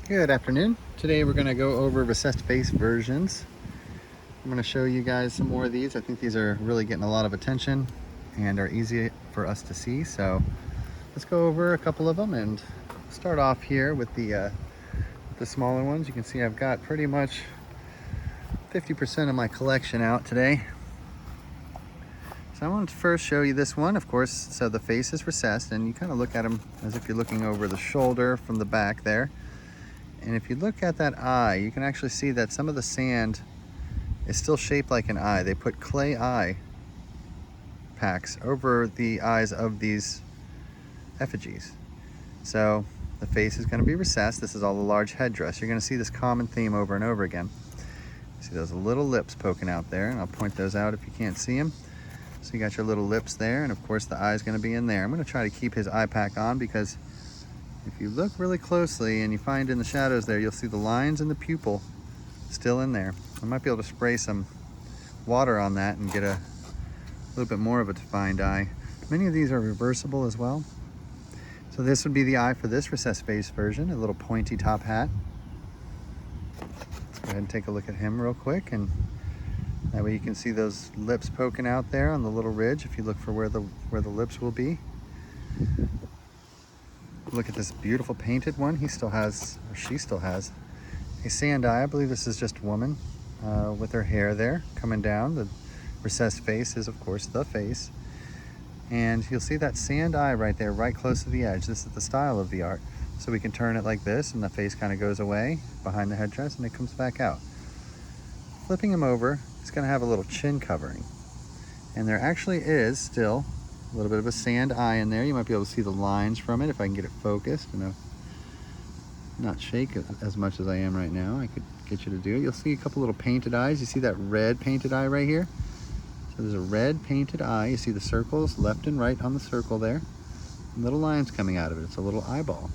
Good afternoon. Today we're going to go over recessed face versions. I'm going to show you guys some more of these. I think these are really getting a lot of attention and are easy for us to see. So let's go over a couple of them and start off here with the smaller ones. You can see I've got pretty much 50% of my collection out today. So I wanted to first show you this one, of course. So the face is recessed and you kind of look at them as if you're looking over the shoulder from the back there. And if you look at that eye, you can actually see that some of the sand is still shaped like an eye. They put clay eye packs over the eyes of these effigies. So the face is going to be recessed. This is all the large headdress. You're going to see this common theme over and over again. See those little lips poking out there, and I'll point those out if you can't see them. So you got your little lips there, and of course the eye is going to be in there. I'm going to try to keep his eye pack on because if you look really closely and you find in the shadows there, you'll see the lines in the pupil still in there. I might be able to spray some water on that and get a little bit more of a defined eye. Many of these are reversible as well. So this would be the eye for this recessed face version, a little pointy top hat. Let's go ahead and take a look at him real quick, and that way you can see those lips poking out there on the little ridge if you look for where the lips will be. Look at this beautiful painted one. He still has, or she still has, a sand eye. I believe this is just a woman with her hair there coming down. The recessed face is, of course, the face. And you'll see that sand eye right there, right close to the edge. This is the style of the art. So we can turn it like this, and the face kind of goes away behind the headdress, and it comes back out. Flipping him over, he's going to have a little chin covering. And there actually is still a little bit of a sand eye in there. You might be able to see the lines from it if I can get it focused and not shake it as much as I am right now. I could get you to do it. You'll see a couple little painted eyes. You see that red painted eye right here? So there's a red painted eye. You see the circles left and right on the circle there. And little lines coming out of it. It's a little eyeball.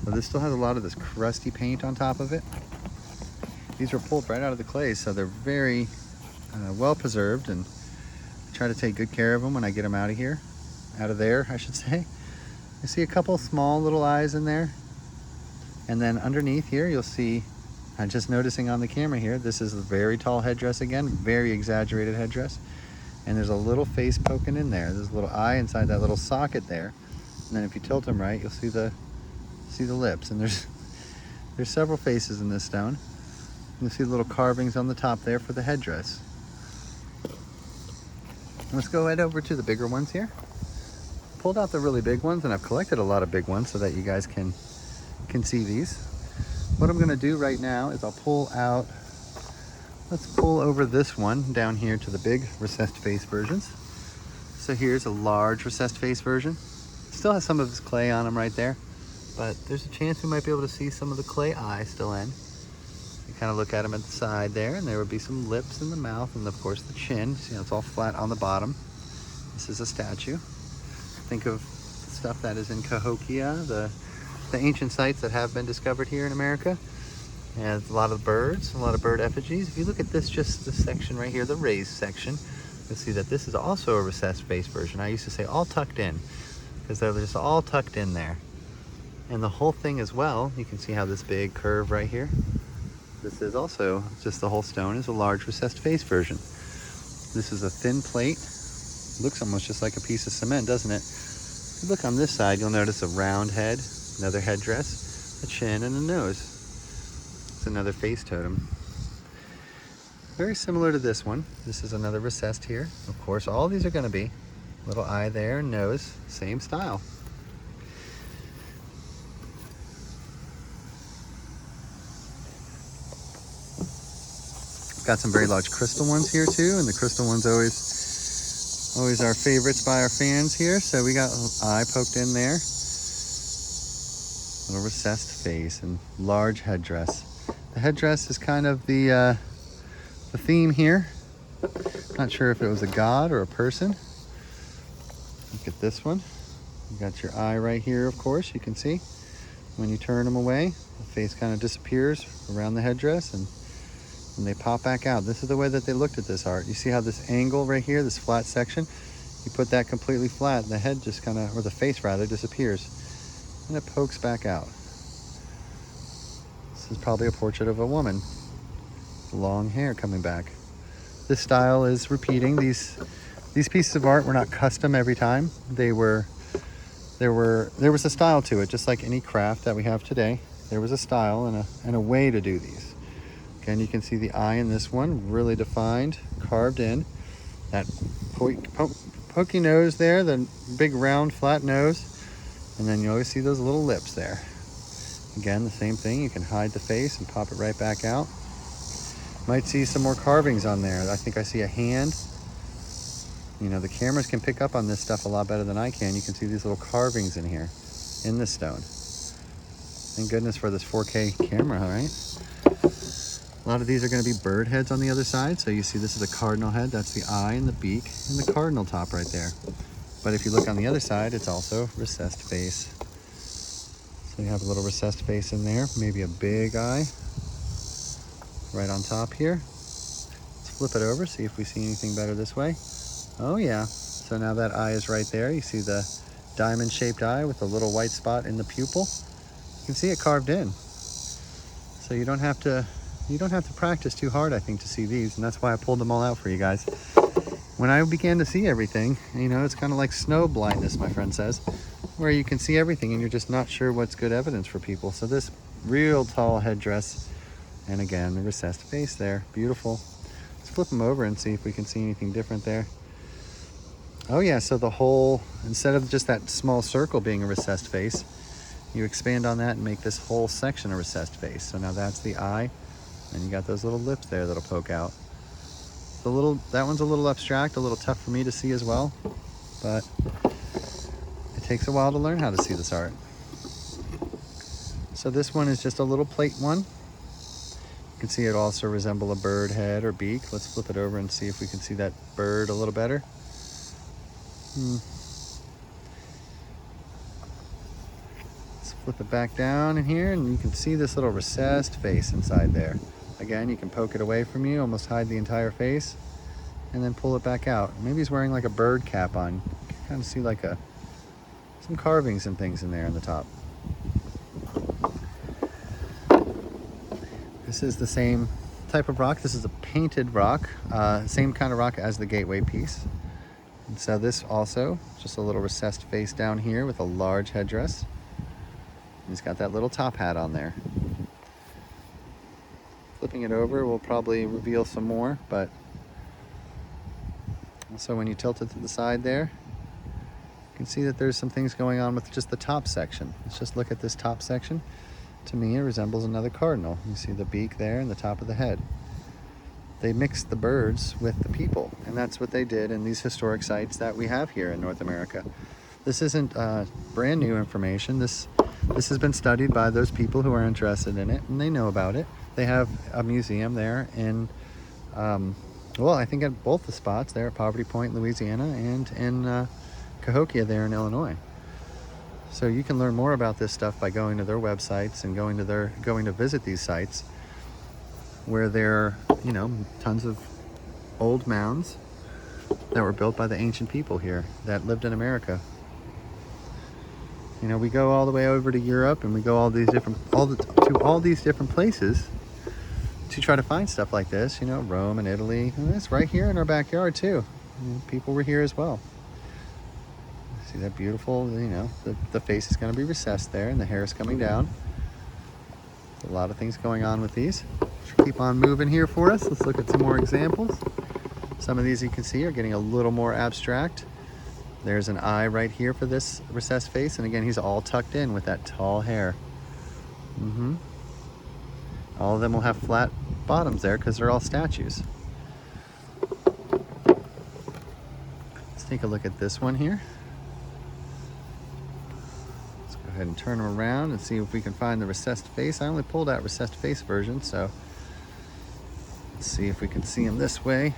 So this still has a lot of this crusty paint on top of it. These were pulled right out of the clay, so they're very well preserved, and try to take good care of them when I get them out of there, I should say. You see a couple small little eyes in there. And then underneath here, you'll see, I'm just noticing on the camera here, this is a very tall headdress again, very exaggerated headdress. And there's a little face poking in there. There's a little eye inside that little socket there. And then if you tilt them right, you'll see the lips. And there's several faces in this stone. You'll see the little carvings on the top there for the headdress. Let's go head over to the bigger ones here. Pulled out the really big ones, and I've collected a lot of big ones so that you guys can see these. What I'm gonna do right now is let's pull over this one down here to the big recessed face versions. So here's a large recessed face version. Still has some of this clay on them right there, but there's a chance we might be able to see some of the clay eye still in. You kind of look at them at the side there, and there would be some lips in the mouth, and of course the chin. See how it's all flat on the bottom. This is a statue. Think of the stuff that is in Cahokia, the ancient sites that have been discovered here in America. And a lot of birds, a lot of bird effigies. If you look at this section right here, the raised section, you'll see that this is also a recessed face version. I used to say all tucked in, because they're just all tucked in there. And the whole thing as well, you can see how this big curve right here, this is also, just the whole stone is a large recessed face version. This is a thin plate. Looks almost just like a piece of cement, doesn't it? If you look on this side, you'll notice a round head, another headdress, a chin, and a nose. It's another face totem. Very similar to this one. This is another recessed here. Of course, all these are going to be little eye there, nose, same style. Got some very large crystal ones here too, and the crystal ones always our favorites by our fans here. So we got an eye poked in there, little recessed face, and large headdress. The headdress is kind of the theme here. Not sure if it was a god or a person. Look at this one. You got your eye right here, of course, you can see. When you turn them away, the face kind of disappears around the headdress, and they pop back out. This is the way that they looked at this art. You see how this angle right here, this flat section, you put that completely flat, and the head just kind of, or the face rather, disappears, and it pokes back out. This is probably a portrait of a woman. Long hair coming back. This style is repeating. These pieces of art were not custom every time. There was a style to it, just like any craft that we have today. There was a style and a way to do these. Again, you can see the eye in this one, really defined, carved in. That pokey nose there, the big round flat nose, and then you always see those little lips there. Again, the same thing, you can hide the face and pop it right back out. Might see some more carvings on there. I think I see a hand. You know, the cameras can pick up on this stuff a lot better than I can. You can see these little carvings in here, in the stone. Thank goodness for this 4K camera, all right? A lot of these are going to be bird heads on the other side. So you see this is a cardinal head. That's the eye and the beak and the cardinal top right there. But if you look on the other side, it's also recessed face. So you have a little recessed face in there, maybe a big eye right on top here. Let's flip it over, see if we see anything better this way. Oh yeah, so now that eye is right there. You see the diamond-shaped eye with a little white spot in the pupil. You can see it carved in. So you don't have to practice too hard, I think, to see these, and that's why I pulled them all out for you guys. When I began to see everything, you know, it's kind of like snow blindness, my friend says, where you can see everything and you're just not sure what's good evidence for people. So this real tall headdress, and again, the recessed face there, beautiful. Let's flip them over and see if we can see anything different there. Oh yeah, so the whole, instead of just that small circle being a recessed face, you expand on that and make this whole section a recessed face. So now that's the eye, and you got those little lips there that'll poke out. That one's a little abstract, a little tough for me to see as well, but it takes a while to learn how to see this art. So this one is just a little plate one. You can see it also resemble a bird head or beak. Let's flip it over and see if we can see that bird a little better. Let's flip it back down in here and you can see this little recessed face inside there. Again, you can poke it away from you, almost hide the entire face, and then pull it back out. Maybe he's wearing like a bird cap on. You can kind of see like some carvings and things in there on the top. This is the same type of rock. This is a painted rock, same kind of rock as the gateway piece. And so this also, just a little recessed face down here with a large headdress. He's got that little top hat on there. Flipping it over will probably reveal some more, but also when you tilt it to the side there, you can see that there's some things going on with just the top section. Let's just look at this top section. To me, it resembles another cardinal. You see the beak there and the top of the head. They mixed the birds with the people, and that's what they did in these historic sites that we have here in North America. This isn't brand new information. This has been studied by those people who are interested in it, and they know about it. They have a museum there in, well, I think at both the spots there at Poverty Point, Louisiana, and in Cahokia there in Illinois. So you can learn more about this stuff by going to their websites and going to visit these sites where there are, you know, tons of old mounds that were built by the ancient people here that lived in America. You know, we go all the way over to Europe and we go all these different places to try to find stuff like this, you know, Rome and Italy. And it's right here in our backyard too. People were here as well. See that beautiful, you know, the face is going to be recessed there and the hair is coming down. There's a lot of things going on with these. Keep on moving here for us. Let's look at some more examples. Some of these you can see are getting a little more abstract. There's an eye right here for this recessed face, and again, he's all tucked in with that tall hair. All of them will have flat bottoms there because they're all statues. Let's take a look at this one here. Let's go ahead and turn them around and see if we can find the recessed face. I only pulled out recessed face version, so let's see if we can see him this way.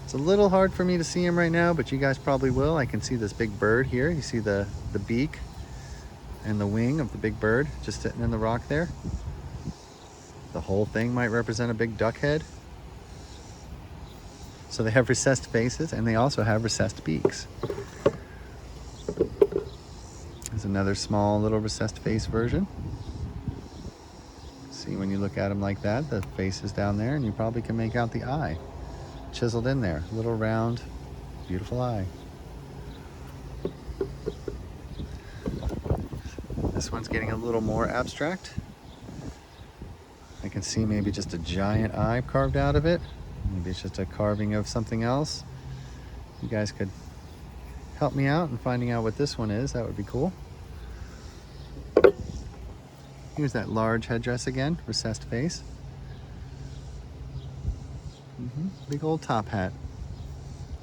It's a little hard for me to see him right now, but you guys probably will. I can see this big bird here. You see the beak and the wing of the big bird just sitting in the rock there. The whole thing might represent a big duck head. So they have recessed faces and they also have recessed beaks. another small little recessed face version. See, when you look at him like that, the face is down there, and you probably can make out the eye chiseled in there. Little round, beautiful eye. This one's getting a little more abstract. I can see maybe just a giant eye carved out of it. Maybe it's just a carving of something else. You guys could help me out in finding out what this one is. That would be cool. Here's that large headdress again, recessed face. Big old top hat.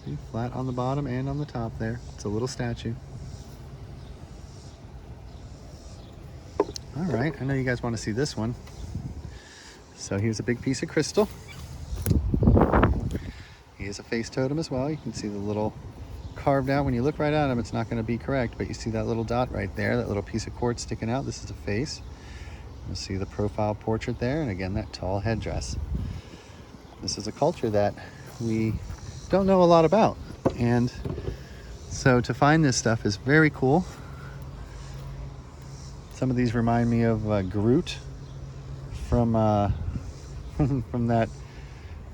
See, flat on the bottom and on the top there. It's a little statue. All right, I know you guys want to see this one. So here's a big piece of crystal. He is a face totem as well. You can see the little carved out. When you look right at him, it's not going to be correct, but you see that little dot right there, that little piece of quartz sticking out. This is a face. You'll see the profile portrait there, and again, that tall headdress. This is a culture that we don't know a lot about, and so to find this stuff is very cool. Some of these remind me of Groot from from that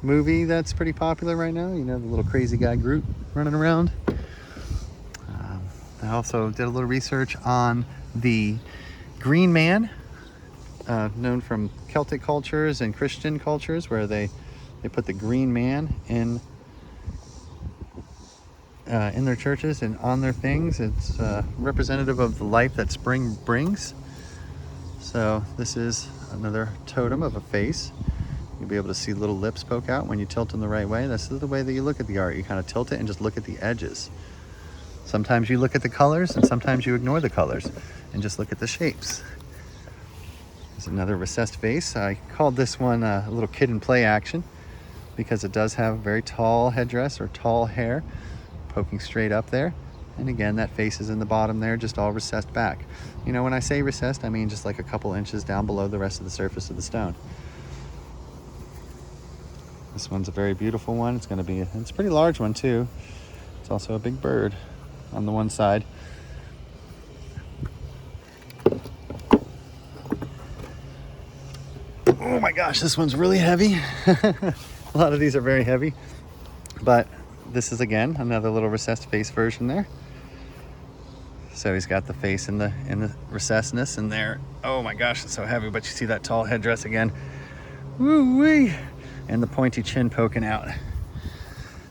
movie that's pretty popular right now. You know, the little crazy guy Groot running around. I also did a little research on the Green Man, known from Celtic cultures and Christian cultures, where they put the Green Man in their churches and on their things. It's representative of the life that spring brings. So this is another totem of a face. You'll be able to see little lips poke out when you tilt them the right way. This is the way that you look at the art. You kind of tilt it and just look at the edges. Sometimes you look at the colors, and sometimes you ignore the colors and just look at the shapes. There's another recessed face. I called this one a little kid in play action because it does have a very tall headdress or tall hair poking straight up there. And again, that face is in the bottom there, just all recessed back. You know, when I say recessed, I mean just like a couple inches down below the rest of the surface of the stone. This one's a very beautiful one. It's a pretty large one too. It's also a big bird on the one side. Oh my gosh, this one's really heavy. A lot of these are very heavy, but this is again another little recessed face version there. So he's got the face in the recessedness in there. Oh my gosh, it's so heavy, but you see that tall headdress again. Woo-wee! And the pointy chin poking out.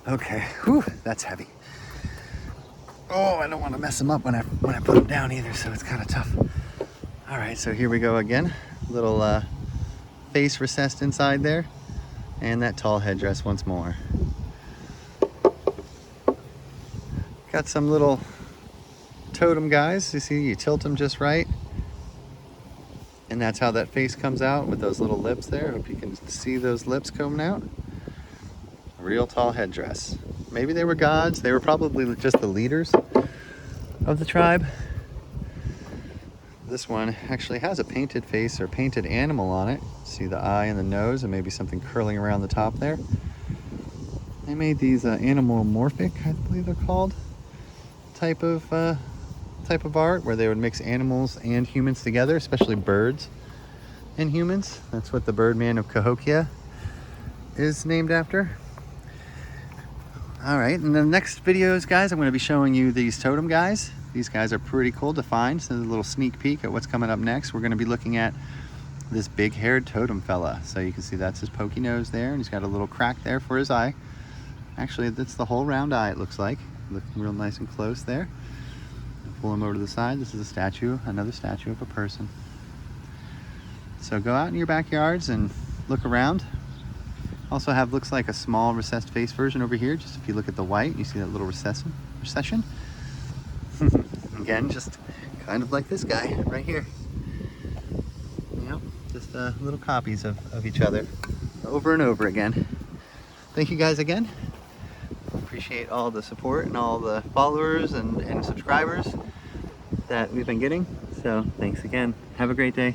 Okay, whew, that's heavy. Oh, I don't want to mess him up when I put him down either, so it's kind of tough. All right, so here we go again. Little face recessed inside there, and that tall headdress once more. Got some little totem guys. You see, you tilt them just right, and that's how that face comes out with those little lips there. Hope you can see those lips coming out. A real tall headdress. Maybe they were gods. They were probably just the leaders of the tribe. This one actually has a painted face or painted animal on it. See the eye and the nose and maybe something curling around the top there. They made these animalomorphic, I believe they're called, type of art, where they would mix animals and humans together, especially birds and humans. That's what the Birdman of Cahokia is named after. All right, in the next videos, guys, I'm going to be showing you these totem guys. These guys are pretty cool to find. So a little sneak peek at what's coming up next. We're going to be looking at this big-haired totem fella. So you can see that's his pokey nose there, and he's got a little crack there for his eye. Actually, that's the whole round eye, it looks like. Looking real nice and close there. Pull him over to the side. This is a statue, another statue of a person. So go out in your backyards and look around. Also have, looks like a small recessed face version over here. Just if you look at the white, you see that little recession. Again, just kind of like this guy right here. Yep, just little copies of each other over and over again. Thank you guys again. Appreciate all the support and all the followers and subscribers that we've been getting. So thanks again. Have a great day.